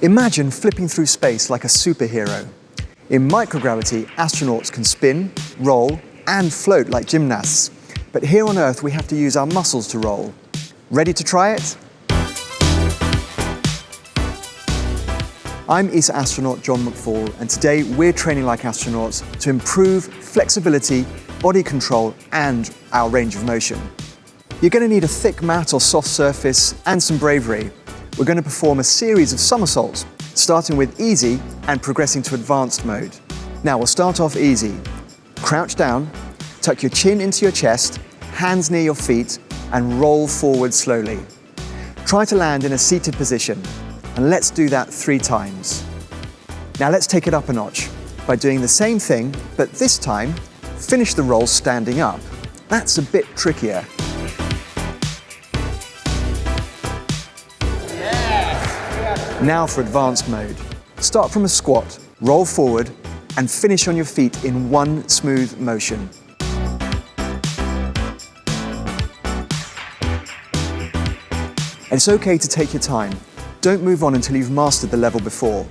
Imagine flipping through space like a superhero. In microgravity, astronauts can spin, roll, and float like gymnasts. But here on Earth, we have to use our muscles to roll. Ready to try it? I'm ESA astronaut John McFall, and today we're training like astronauts to improve flexibility, body control, and our range of motion. You're going to need a thick mat or soft surface and some bravery. We're going to perform a series of somersaults, starting with easy and progressing to advanced mode. Now we'll start off easy. Crouch down, tuck your chin into your chest, hands near your feet, and roll forward slowly. Try to land in a seated position, and let's do that 3 times. Now let's take it up a notch by doing the same thing, but this time, finish the roll standing up. That's a bit trickier. Now for advanced mode. Start from a squat, roll forward, and finish on your feet in one smooth motion. And it's okay to take your time. Don't move on until you've mastered the level before.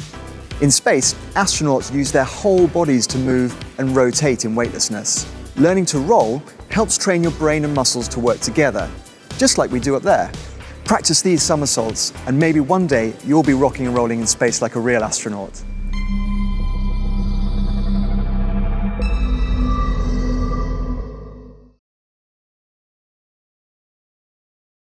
In space, astronauts use their whole bodies to move and rotate in weightlessness. Learning to roll helps train your brain and muscles to work together, just like we do up there. Practice these somersaults, and maybe one day you'll be rocking and rolling in space like a real astronaut.